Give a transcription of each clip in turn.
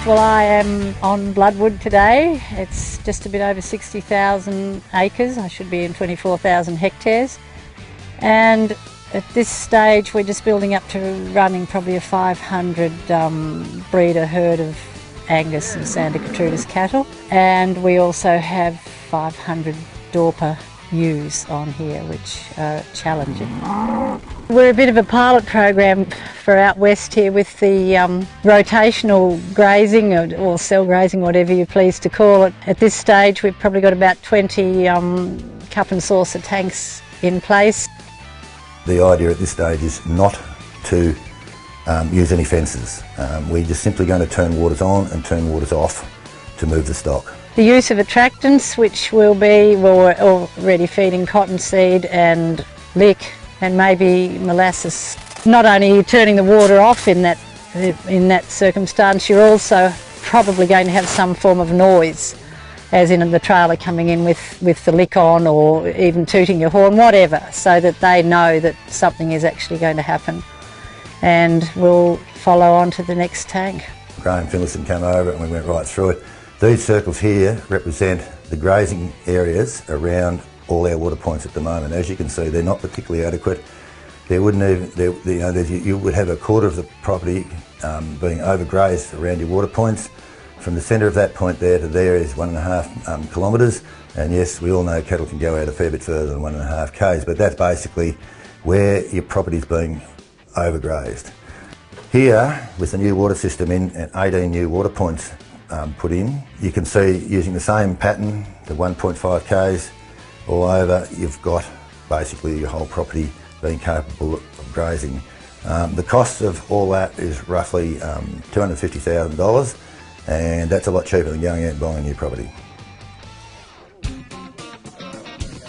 Well, I am on Bloodwood today. It's just a bit over 60,000 acres. I should be in 24,000 hectares. And at this stage we're just building up to running probably a 500 breeder herd of Angus and Santa Gertrudis cattle. And we also have 500 Dorper ewes on here, which are challenging. We're a bit of a pilot program for out west here with the rotational grazing or cell grazing, whatever you please to call it. At this stage we've probably got about 20 cup and saucer tanks in place. The idea at this stage is not to use any fences. We're just simply going to turn waters on and turn waters off to move the stock. The use of attractants, which will be, we're already feeding cottonseed and lick and maybe molasses. Not only are you turning the water off in that circumstance, you're also probably going to have some form of noise, as in the trailer coming in with the lick on, or even tooting your horn, whatever, so that they know that something is actually going to happen. And we'll follow on to the next tank. Graham Finlayson came over and we went right through it. These circles here represent the grazing areas around all our water points at the moment. As you can see, they're not particularly adequate. There wouldn't even, you would have a quarter of the property being overgrazed around your water points. From the centre of that point there to there is 1.5 kilometres, and yes, we all know cattle can go out a fair bit further than 1.5 k's, but that's basically where your property's being overgrazed. Here, with the new water system in and 18 new water points put in, you can see using the same pattern, the 1.5 k's all over, you've got basically your whole property being capable of grazing. The cost of all that is roughly $250,000, and that's a lot cheaper than going out and buying a new property.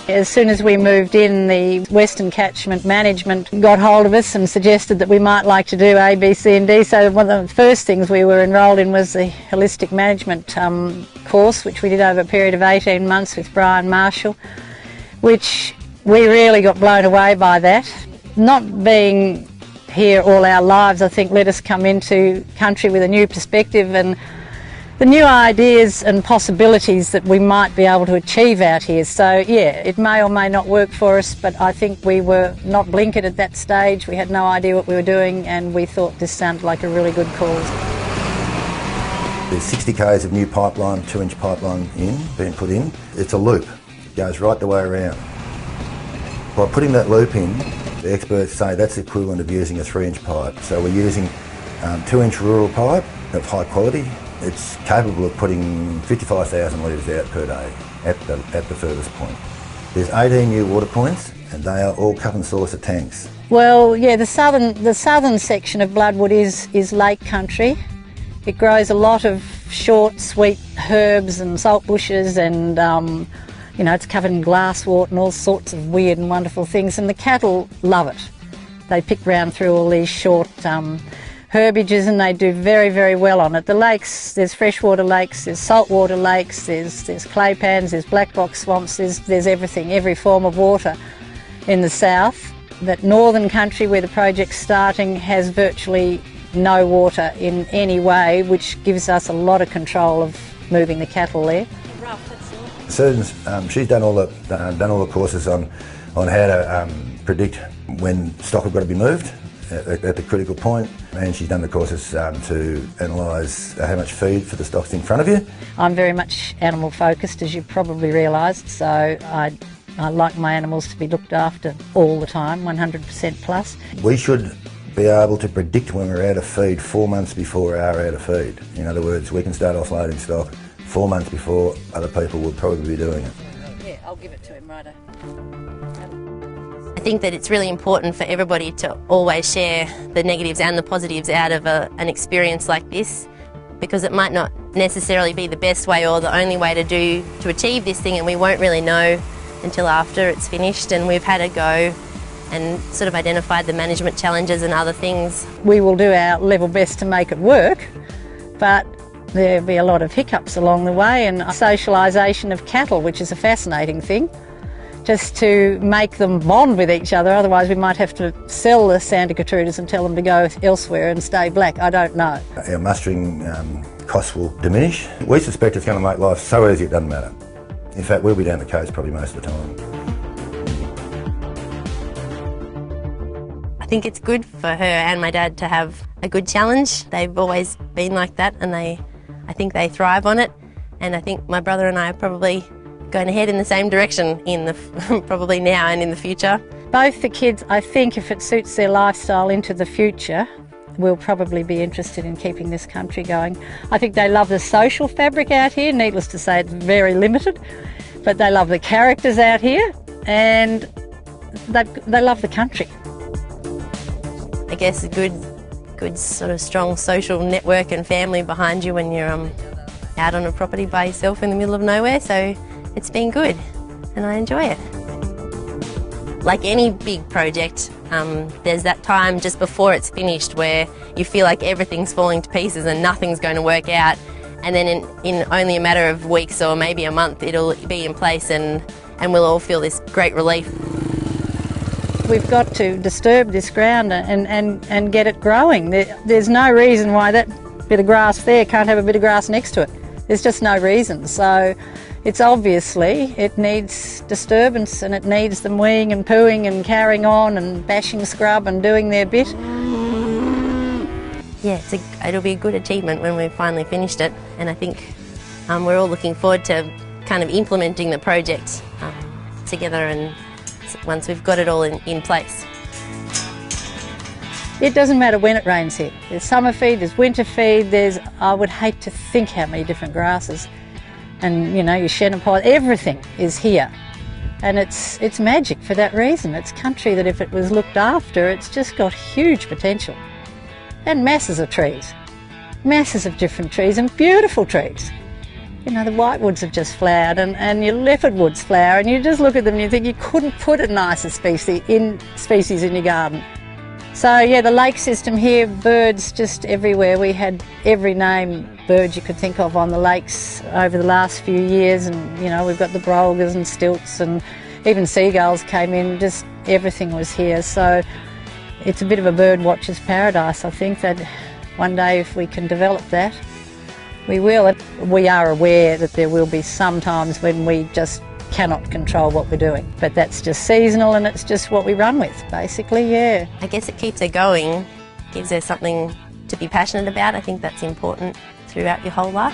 As soon as we moved in, the Western Catchment Management got hold of us and suggested that we might like to do A, B, C and D. So one of the first things we were enrolled in was the Holistic Management course, which we did over a period of 18 months with Brian Marshall, which we really got blown away by that. Not being here all our lives, I think, let us come into country with a new perspective and the new ideas and possibilities that we might be able to achieve out here. So yeah, it may or may not work for us, but I think we were not blinkered at that stage. We had no idea what we were doing, and we thought this sounded like a really good cause. There's 60 k's of new pipeline, 2-inch pipeline being put in. It's a loop, it goes right the way around. By putting that loop in, the experts say that's the equivalent of using a 3-inch pipe. So we're using 2-inch rural pipe of high quality. It's capable of putting 55,000 litres out per day at the furthest point. There's 18 new water points, and they are all cup and saucer tanks. Well, yeah, the southern section of Bloodwood is lake country. It grows a lot of short, sweet herbs and salt bushes, and you know, it's covered in glasswort and all sorts of weird and wonderful things, and the cattle love it. They pick round through all these short herbages, and they do very, very well on it. The lakes, there's freshwater lakes, there's saltwater lakes, there's clay pans, there's black box swamps, there's everything, every form of water in the south. That northern country where the project's starting has virtually no water in any way, which gives us a lot of control of moving the cattle there. Susan's, she's done all the courses on how to predict when stock have got to be moved at the critical point, and she's done the courses to analyse how much feed for the stocks in front of you. I'm very much animal focused, as you've probably realised, so I like my animals to be looked after all the time, 100% plus. We should be able to predict when we're out of feed 4 months before we are out of feed. In other words, we can start offloading stock 4 months before other people will probably be doing it. Yeah, I'll give it to him, righto. I think that it's really important for everybody to always share the negatives and the positives out of an experience like this, because it might not necessarily be the best way or the only way to achieve this thing, and we won't really know until after it's finished and we've had a go and sort of identified the management challenges and other things. We will do our level best to make it work, but there'll be a lot of hiccups along the way, and socialisation of cattle, which is a fascinating thing. just to make them bond with each other. Otherwise we might have to sell the Santa Gertrudis and tell them to go elsewhere and stay black. I don't know. Our mustering costs will diminish. We suspect it's going to make life so easy it doesn't matter. In fact, we'll be down the coast probably most of the time. I think it's good for her and my dad to have a good challenge. They've always been like that, and I think they thrive on it. And I think my brother and I are probably going to head in the same direction probably now and in the future. Both the kids, I think, if it suits their lifestyle into the future, will probably be interested in keeping this country going. I think they love the social fabric out here. Needless to say, it's very limited, but they love the characters out here, and they love the country. I guess a good sort of strong social network and family behind you when you're out on a property by yourself in the middle of nowhere, so it's been good and I enjoy it. Like any big project, there's that time just before it's finished where you feel like everything's falling to pieces and nothing's going to work out, and then in only a matter of weeks or maybe a month it'll be in place and we'll all feel this great relief. We've got to disturb this ground and get it growing. There's no reason why that bit of grass there can't have a bit of grass next to it. There's just no reason. So it's obviously, it needs disturbance and it needs them weeing and pooing and carrying on and bashing scrub and doing their bit. Yeah, it'll be a good achievement when we've finally finished it, and I think we're all looking forward to kind of implementing the project together and once we've got it all in place. It doesn't matter when it rains here. There's summer feed, there's winter feed, I would hate to think how many different grasses. And, you know, your chenopod, everything is here. And it's magic for that reason. It's country that if it was looked after, it's just got huge potential. And masses of trees. Masses of different trees and beautiful trees. You know, the whitewoods have just flowered and your leopardwoods flower, and you just look at them and you think you couldn't put a nicer species in your garden. So yeah, the lake system here, birds just everywhere. We had every name bird you could think of on the lakes over the last few years, and you know, we've got the brolgas and stilts and even seagulls came in, just everything was here. So it's a bit of a bird watcher's paradise. I think that one day if we can develop that, we will. We are aware that there will be some times when we just cannot control what we're doing, but that's just seasonal and it's just what we run with, basically, yeah. I guess it keeps her going, gives her something to be passionate about. I think that's important throughout your whole life.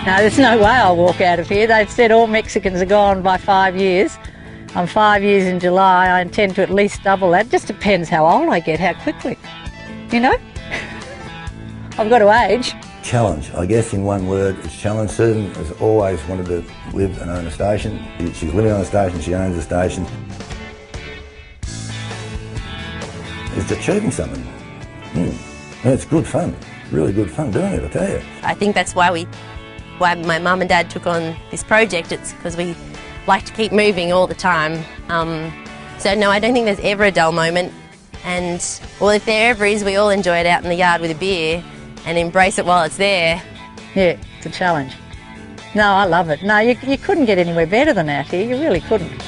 No, there's no way I'll walk out of here. They've said all Mexicans are gone by 5 years. I'm 5 years in July. I intend to at least double that. Just depends how old I get, how quickly. You know? I've got to age. Challenge, I guess in one word, it's challenge. Susan has always wanted to live and own a station. She's living on a station, she owns a station. It's achieving something. And it's good fun, really good fun doing it, I tell you. I think that's why my mum and dad took on this project. It's because we like to keep moving all the time. So no, I don't think there's ever a dull moment. And, well, if there ever is, we all enjoy it out in the yard with a beer and embrace it while it's there. Yeah, it's a challenge. No, I love it. No, you couldn't get anywhere better than out here. You really couldn't.